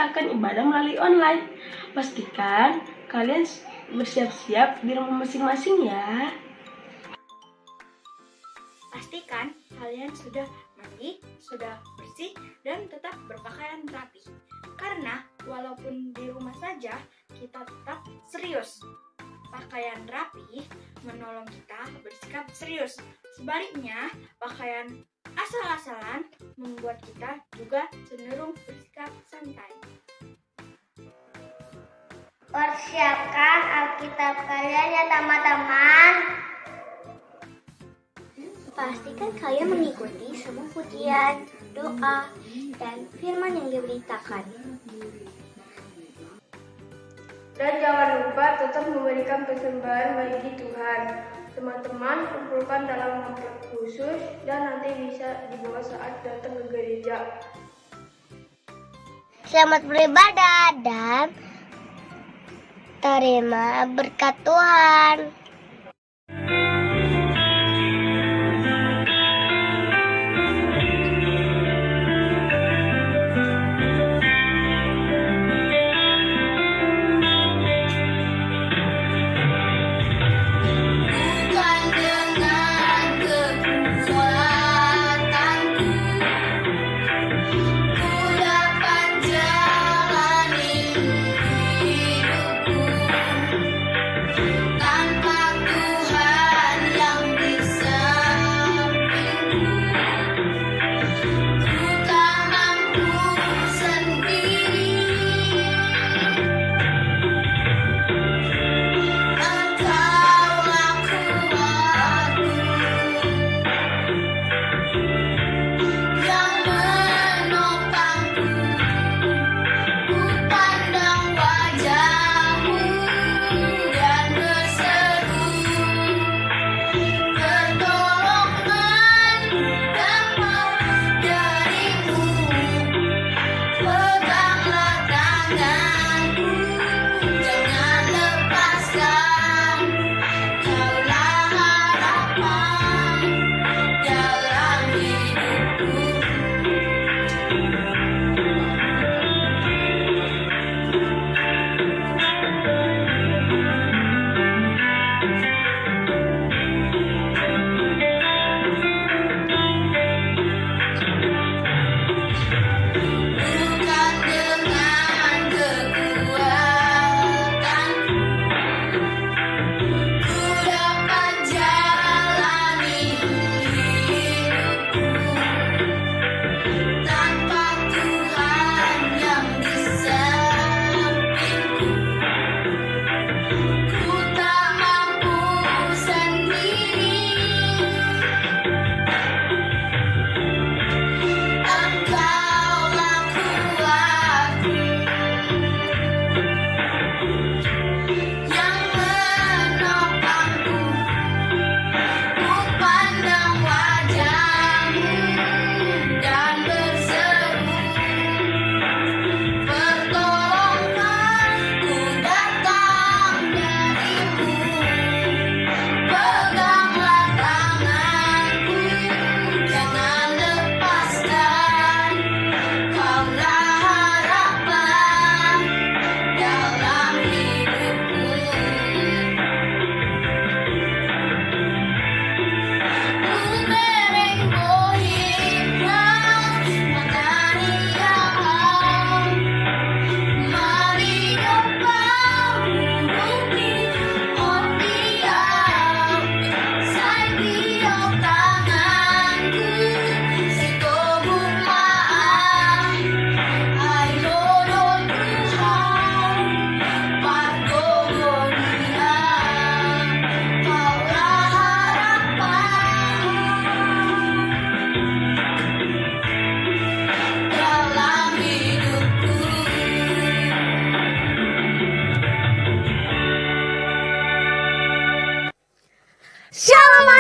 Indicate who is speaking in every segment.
Speaker 1: akan ibadah melalui online. Pastikan kalian bersiap-siap di rumah masing-masing ya.
Speaker 2: Pastikan kalian sudah mandi, sudah bersih, dan tetap berpakaian rapi. Karena walaupun di rumah saja, kita tetap serius. Pakaian rapi menolong kita bersikap serius. Sebaliknya, pakaian asal-asalan membuat kita juga cenderung bersikap santai.
Speaker 3: Persiapkan Alkitab kalian ya teman-teman. Pastikan kalian mengikuti semua pujian, doa, dan firman yang diberitakan.
Speaker 4: Dan jangan lupa tetap memberikan persembahan bagi Tuhan. Teman-teman kumpulkan dalam amplop khusus dan nanti bisa dibawa saat datang ke gereja.
Speaker 3: Selamat beribadah dan terima berkat Tuhan.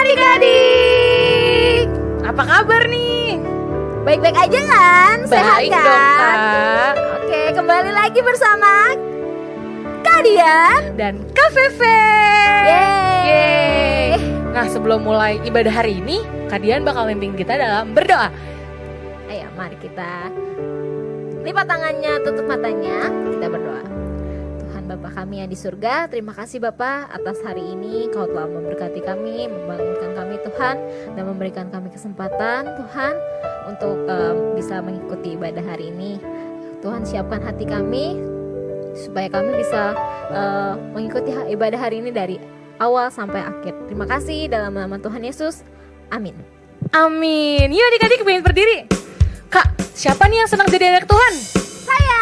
Speaker 5: Adik-adik, apa kabar nih?
Speaker 6: Baik-baik aja kan? Sehat
Speaker 5: Baik
Speaker 6: kan?
Speaker 5: dong, Kak.
Speaker 6: Oke, kembali lagi bersama Kak Dian
Speaker 5: Dan Kak Feve.
Speaker 6: Yeay.
Speaker 5: Nah, sebelum mulai ibadah hari ini, Kak Dian bakal memimpin kita dalam berdoa.
Speaker 6: Ayo mari kita Lipat tangannya, tutup matanya, kita berdoa. Tuhan Bapa kami yang di surga, terima kasih Bapa atas hari ini Kau telah memberkati kami, membangunkan kami Tuhan, dan memberikan kami kesempatan Tuhan untuk bisa mengikuti ibadah hari ini. Tuhan siapkan hati kami supaya kami bisa mengikuti ibadah hari ini dari awal sampai akhir. Terima kasih dalam nama Tuhan Yesus. Amin.
Speaker 5: Amin. Yuk adik-adik pengen berdiri. Kak, siapa nih yang senang jadi anak Tuhan?
Speaker 6: Saya.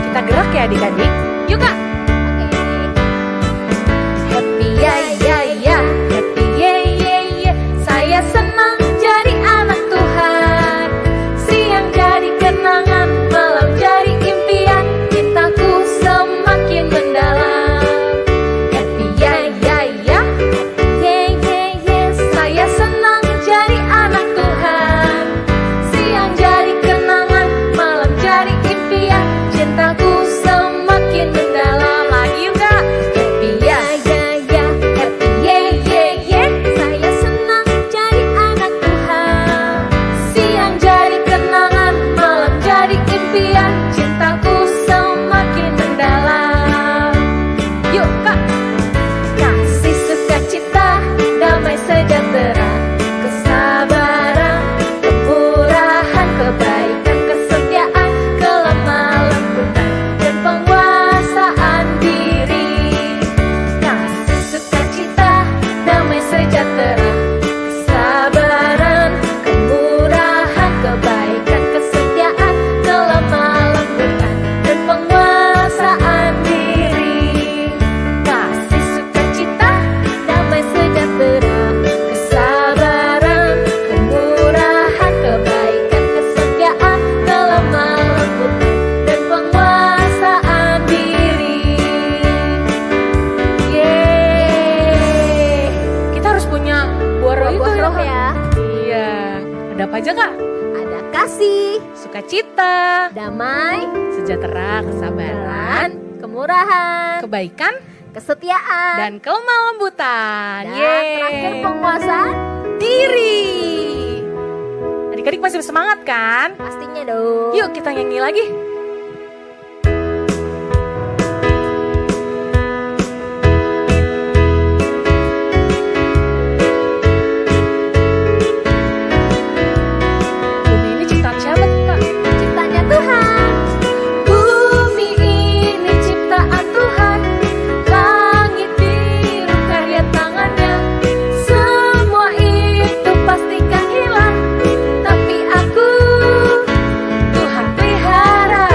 Speaker 5: Kita gerak ya adik-adik. Yuk Kak.
Speaker 6: Happy ya ya ya, happy ye ye ye. Saya senang jadi anak Tuhan. Siang jadi kenangan, malam jadi impian. Cintaku semakin mendalam. Happy ya ya ya, happy ye ye ye. Saya senang jadi anak Tuhan. Siang jadi kenangan, malam jadi impian. Cintaku semakin mendalam. Lagi yuk Kak. Happy ya ya ya, happy ye ye ye. Saya senang jadi anak Tuhan. Siang jadi kenangan, malam jadi impian. Cintaku semakin mendalam. Yuk Kak. Kasih sukacita, damai sejahtera, kesabaran, kemurahan, kebaikan, kesetiaan, kelemah lembutan, dan penguasaan diri. Kasih sukacita, damai sejahtera, kesabaran, kemurahan, kebaikan, kesetiaan, kelemah lembutan, dan penguasaan diri. Kasih sukacita, damai sejahtera, kesabaran, kemurahan, kebaikan, kesetiaan, kelemah lembutan, dan penguasaan diri. Yeay.
Speaker 5: Kita harus punya buah roh itu
Speaker 6: Buah
Speaker 5: ya,
Speaker 6: roh
Speaker 5: Kak?
Speaker 6: ya.
Speaker 5: Iya. Ada apa aja Kak?
Speaker 6: Ada kasih,
Speaker 5: Sukacita,
Speaker 6: damai,
Speaker 5: sejahtera, kesabaran,
Speaker 6: kemurahan,
Speaker 5: kebaikan,
Speaker 6: kesetiaan,
Speaker 5: dan kelemah lembutan.
Speaker 6: dan
Speaker 5: Yeay.
Speaker 6: terakhir penguasaan.
Speaker 5: diri. Adik-adik masih bersemangat kan?
Speaker 6: Pastinya dong.
Speaker 5: Yuk kita nyanyi lagi. Bumi ini ciptaan siapa tuh, Kak?
Speaker 6: Ciptanya Tuhan. Bumi ini ciptaan Tuhan. Langit biru karya tangannya. Semua itu pastikan hilang, tapi aku Tuhan pelihara.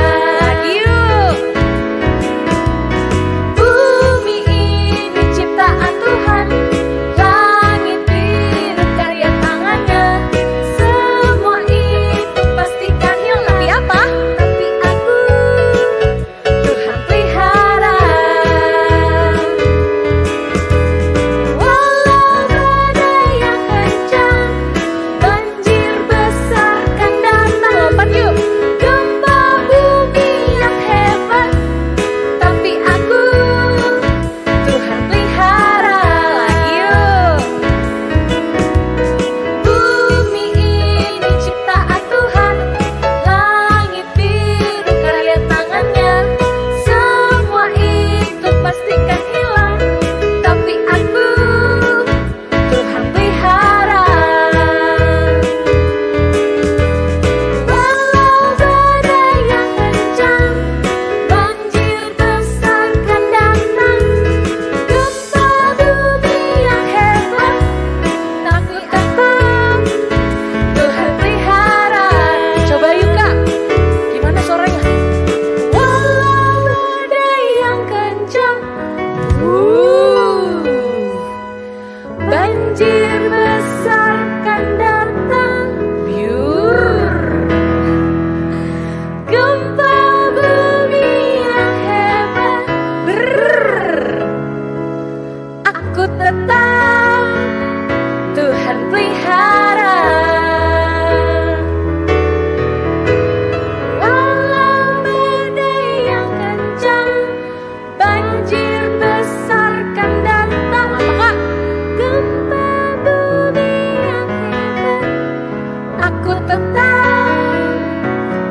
Speaker 5: Aku tetap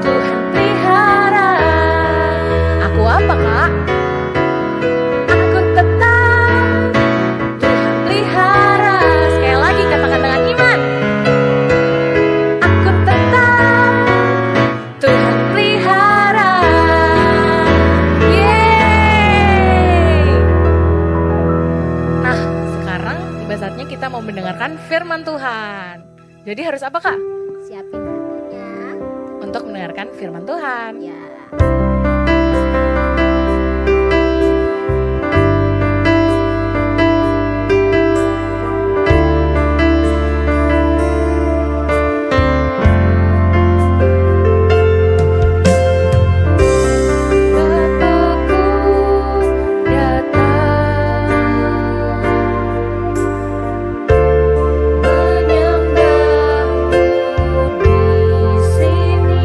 Speaker 5: Tuhan pelihara. Aku apa, Kak? Aku tetap Tuhan pelihara. Sekali lagi katakan dengan iman. Aku tetap Tuhan pelihara. Yeay. Nah, sekarang tiba saatnya kita mau mendengarkan firman Tuhan. Jadi harus apa, Kak?
Speaker 6: Siapin hatinya.
Speaker 5: Untuk mendengarkan firman Tuhan.
Speaker 6: Ya.
Speaker 5: Bapakku datang menyembahmu di sini.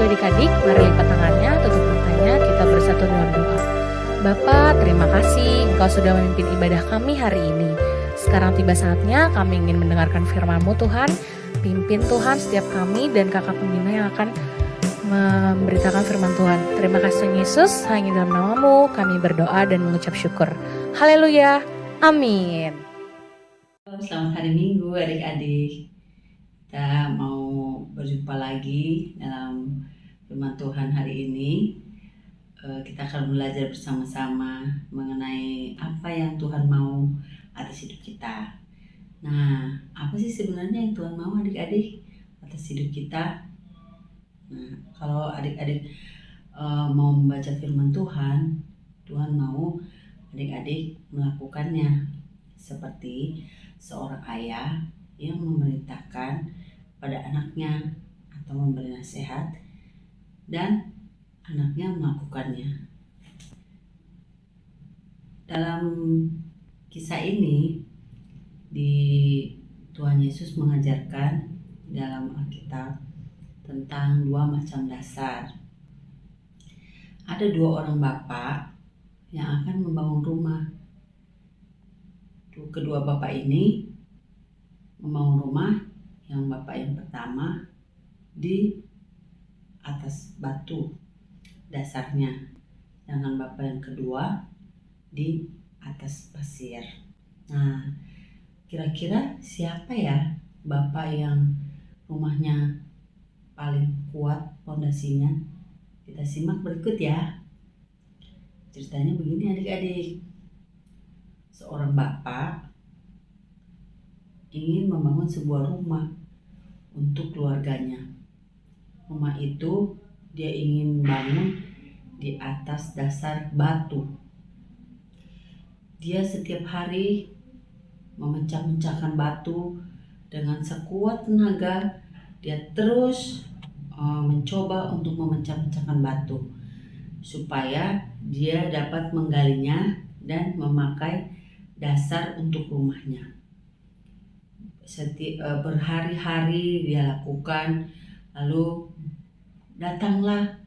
Speaker 5: Yuk adik-adik, mari lipat tangannya, tutup matanya, kita bersatu dalam doa. Bapa, terima kasih Engkau sudah memimpin ibadah kami hari ini. Sekarang tiba saatnya kami ingin mendengarkan firman-Mu Tuhan. Pimpin Tuhan setiap kami dan kakak pembina yang akan memberitakan firman Tuhan. Terima kasih Tuhan Yesus, hanya dalam nama-Mu kami berdoa dan mengucap syukur. Haleluya, amin.
Speaker 7: Selamat hari Minggu adik-adik. Kita mau berjumpa lagi dalam firman Tuhan hari ini. Kita akan belajar bersama-sama mengenai apa yang Tuhan mau atas hidup kita. Nah, apa sih sebenarnya yang Tuhan mau adik-adik atas hidup kita? Nah, kalau adik-adik mau membaca firman Tuhan, Tuhan mau adik-adik melakukannya seperti seorang ayah yang memerintahkan pada anaknya atau memberi nasihat dan anaknya melakukannya. Dalam kisah ini Tuhan Yesus mengajarkan dalam Alkitab tentang 2 macam dasar. Ada 2 orang bapak yang akan membangun rumah. Kedua bapak ini membangun rumah. Yang bapak yang pertama di atas batu dasarnya, sedangkan bapak yang kedua di atas pasir. Nah, kira-kira siapa ya bapak yang rumahnya paling kuat pondasinya? Kita simak berikut ya. Ceritanya begini adik-adik. Seorang bapak ingin membangun sebuah rumah untuk keluarganya. Rumah itu dia ingin bangun di atas dasar batu. Dia setiap hari memecah-mecahkan batu dengan sekuat tenaga. Dia terus mencoba untuk memecah-mecahkan batu supaya dia dapat menggalinya dan memakai dasar untuk rumahnya. Berhari-hari dia lakukan, lalu datanglah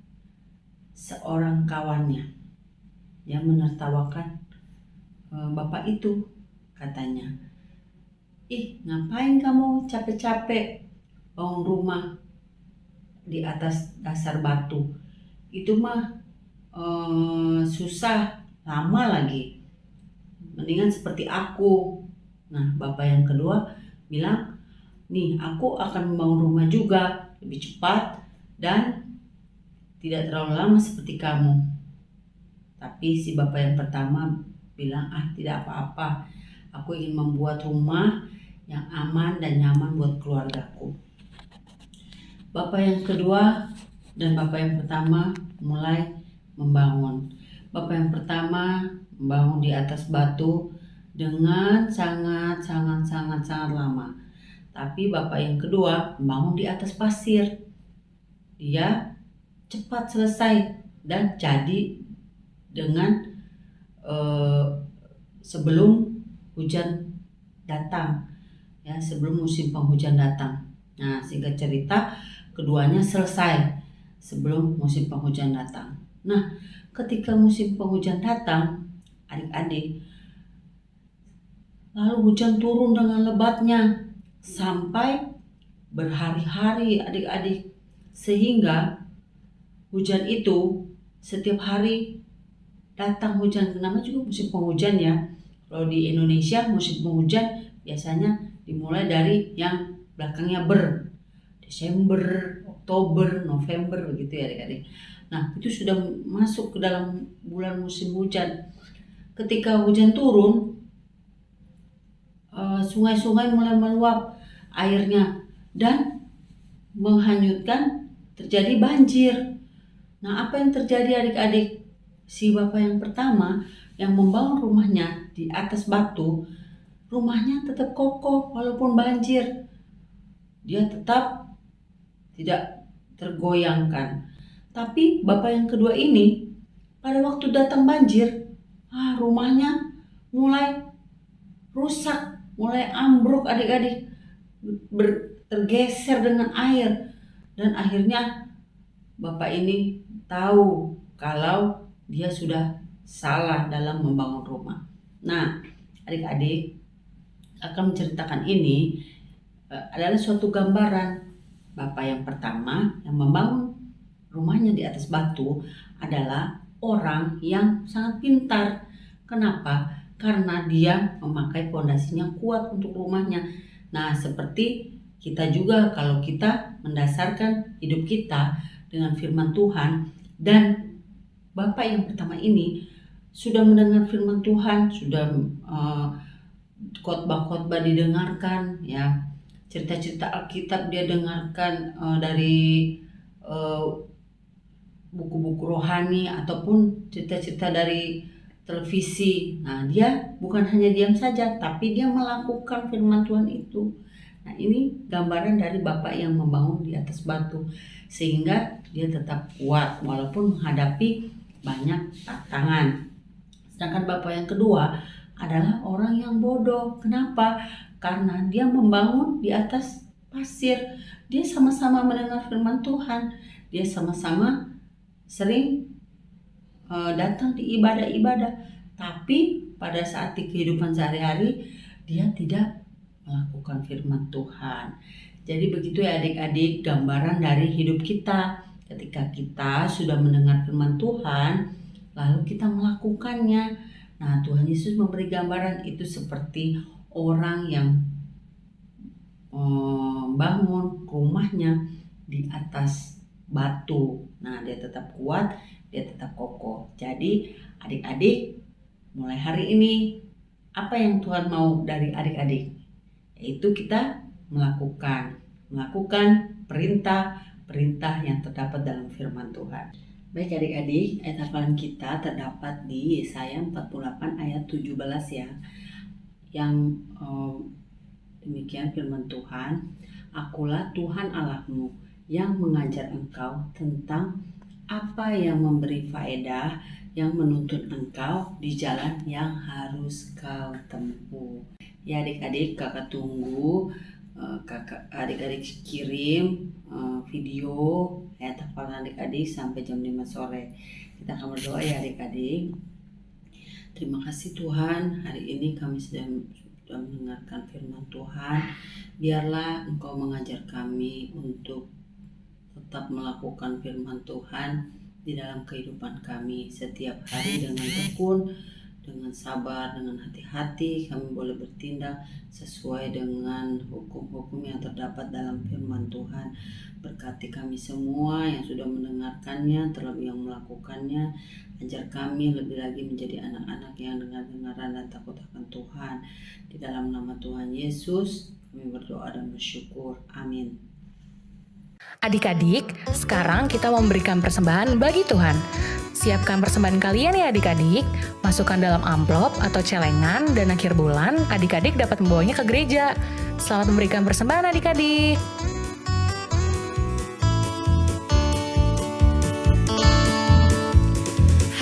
Speaker 7: seorang kawannya yang menertawakan bapak itu. Katanya, "Ih, ngapain kamu capek-capek bangun rumah di atas dasar batu? Itu mah susah, lama lagi. Mendingan seperti aku." Nah, bapak yang kedua bilang, "Nih, aku akan membangun rumah juga, lebih cepat dan tidak terlalu lama seperti kamu." Tapi si bapak yang pertama bilang, "Tidak apa-apa. Aku ingin membuat rumah yang aman dan nyaman buat keluargaku." Bapak yang kedua dan bapak yang pertama mulai membangun. Bapak yang pertama membangun di atas batu dengan sangat lama. Tapi bapak yang kedua membangun di atas pasir. Dia cepat selesai dan jadi dengan sebelum hujan datang, ya, sebelum musim penghujan datang. Nah, singkat cerita, keduanya selesai sebelum musim penghujan datang. Nah, ketika musim penghujan datang, adik-adik, lalu hujan turun dengan lebatnya sampai berhari-hari adik-adik, sehingga hujan itu setiap hari datang hujan. Namanya juga musim penghujan ya. Kalau di Indonesia musim penghujan biasanya dimulai dari yang belakangnya Desember, Oktober, November begitu ya adik-adik. Nah, itu sudah masuk ke dalam bulan musim hujan. Ketika hujan turun, sungai-sungai mulai meluap airnya dan menghanyutkan, terjadi banjir. Nah, apa yang terjadi adik-adik? Si bapak yang pertama yang membangun rumahnya di atas batu, rumahnya tetap kokoh walaupun banjir. Dia tetap tidak tergoyangkan. Tapi bapak yang kedua ini, pada waktu datang banjir, rumahnya mulai rusak, mulai ambruk adik-adik, tergeser dengan air, dan akhirnya bapak ini tahu kalau dia sudah salah dalam membangun rumah. Nah, adik-adik akan menceritakan ini adalah suatu gambaran. Bapak yang pertama yang membangun rumahnya di atas batu adalah orang yang sangat pintar. Kenapa? Karena dia memakai pondasinya kuat untuk rumahnya. Nah, seperti kita juga kalau kita mendasarkan hidup kita dengan firman Tuhan, dan Bapak yang pertama ini sudah mendengar firman Tuhan, sudah khotbah-khotbah didengarkan, ya, cerita-cerita Alkitab dia dengarkan dari buku-buku rohani ataupun cerita-cerita dari televisi. Nah, dia bukan hanya diam saja, tapi dia melakukan firman Tuhan itu. Nah, ini gambaran dari Bapak yang membangun di atas batu, sehingga dia tetap kuat walaupun menghadapi banyak tantangan. Sedangkan Bapak yang kedua adalah orang yang bodoh. Kenapa? Karena dia membangun di atas pasir. Dia sama-sama mendengar firman Tuhan. Dia sama-sama sering datang di ibadah-ibadah, tapi pada saat di kehidupan sehari-hari dia tidak melakukan firman Tuhan. Jadi begitu ya adik-adik, gambaran dari hidup kita. Ketika kita sudah mendengar firman Tuhan, lalu kita melakukannya. Nah, Tuhan Yesus memberi gambaran itu seperti orang yang bangun rumahnya di atas batu. Nah, dia tetap kuat, dia tetap kokoh. Jadi adik-adik, mulai hari ini apa yang Tuhan mau dari adik-adik? Yaitu kita melakukan perintah yang terdapat dalam firman Tuhan. Baik adik-adik, ayat hafalan kita terdapat di Yesaya 48 ayat 17 ya. Yang demikian firman Tuhan, Akulah Tuhan Allahmu yang mengajar engkau tentang apa yang memberi faedah, yang menuntun engkau di jalan yang harus kau tempuh. Ya adik-adik, kakak tunggu adik-adik kirim video ayat hafalan adik-adik sampai jam 5 sore. Kita akan berdoa ya adik-adik. Terima kasih Tuhan, hari ini kami sudah mendengarkan firman Tuhan. Biarlah Engkau mengajar kami untuk tetap melakukan firman Tuhan di dalam kehidupan kami setiap hari dengan tekun, dengan sabar, dengan hati-hati kami boleh bertindak sesuai dengan hukum-hukum yang terdapat dalam firman Tuhan. Berkati kami semua yang sudah mendengarkannya, terlebih yang melakukannya. Ajar kami lebih lagi menjadi anak-anak yang dengar-dengaran dan takut akan Tuhan. Di dalam nama Tuhan Yesus kami berdoa dan bersyukur. Amin.
Speaker 5: Adik-adik, sekarang kita memberikan persembahan bagi Tuhan. Siapkan persembahan kalian ya adik-adik. Masukkan dalam amplop atau celengan dan akhir bulan adik-adik dapat membawanya ke gereja. Selamat memberikan persembahan adik-adik.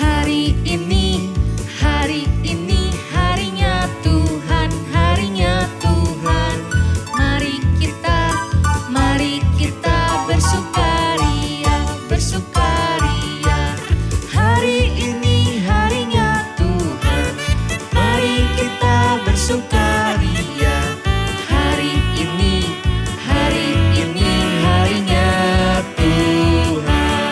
Speaker 8: Hari ini harinya Tuhan, harinya Tuhan. Mari kita bersukaria. Hari ini harinya Tuhan, mari kita bersukaria. Hari ini harinya Tuhan.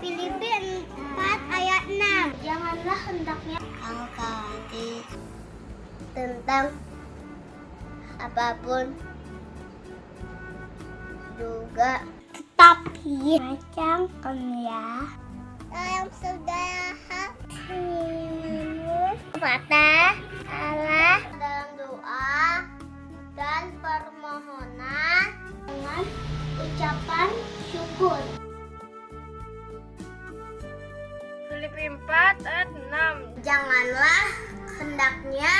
Speaker 3: Filipi 4 ayat 6. Janganlah hendaknya angkati tentang apapun juga, tetapi macamkan ya dalam segala hal kepada Allah dalam doa dan permohonan dengan ucapan syukur.
Speaker 4: Filipi 4 ayat 6.
Speaker 3: Janganlah hendaknya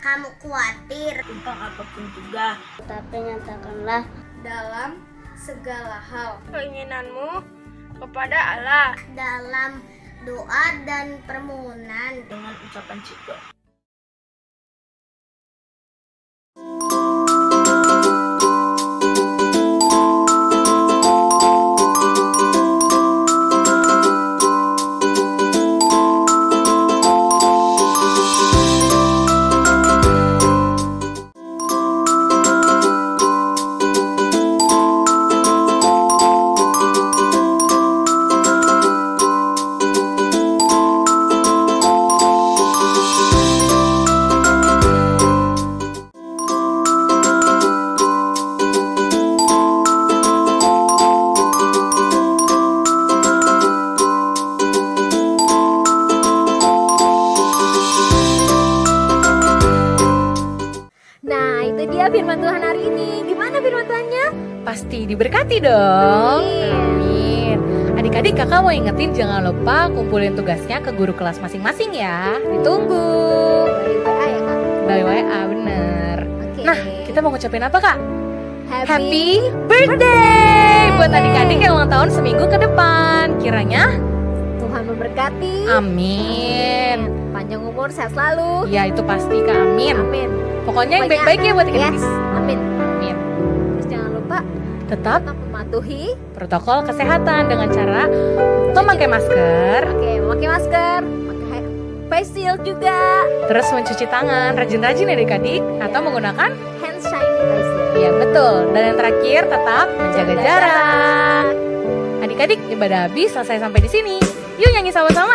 Speaker 3: kamu khawatir
Speaker 1: Tentang apapun juga,
Speaker 3: tetapi nyatakanlah
Speaker 2: dalam segala hal
Speaker 4: Keinginanmu kepada Allah
Speaker 3: dalam doa dan permohonan
Speaker 1: dengan ucapan syukur.
Speaker 6: Nah, itu dia firman Tuhan hari ini. Gimana firman Tuhannya?
Speaker 5: Pasti diberkati dong.
Speaker 6: Amin.
Speaker 5: Amin. Adik-adik, kakak mau ingetin jangan lupa kumpulin tugasnya ke guru kelas masing-masing ya. Ditunggu.
Speaker 6: Dari WA ya, Kak?
Speaker 5: Dari WA, bener.
Speaker 6: Oke.
Speaker 5: Nah, kita mau ngucapin apa, Kak?
Speaker 6: Happy
Speaker 5: birthday buat adik-adik yang ulang tahun seminggu ke depan. Kiranya
Speaker 6: Tuhan memberkati.
Speaker 5: amin.
Speaker 6: Panjang umur, sehat selalu.
Speaker 5: Ya, itu pasti, Kak. Amin.
Speaker 6: Amin.
Speaker 5: Pokoknya yang baik-baik ya buat adik-adik.
Speaker 6: Yes, amin.
Speaker 5: Amin.
Speaker 6: Terus jangan lupa
Speaker 5: Tetap
Speaker 6: tetap mematuhi.
Speaker 5: protokol kesehatan dengan cara memakai masker,
Speaker 6: Oke, memakai masker, pakai face shield juga,
Speaker 5: terus mencuci tangan rajin-rajin ya adik-adik, atau menggunakan
Speaker 6: hand sanitizer.
Speaker 5: ya betul. Dan yang terakhir tetap menjaga jarak. Adik-adik, ibadah habis selesai sampai di sini. Yuk nyanyi sama-sama.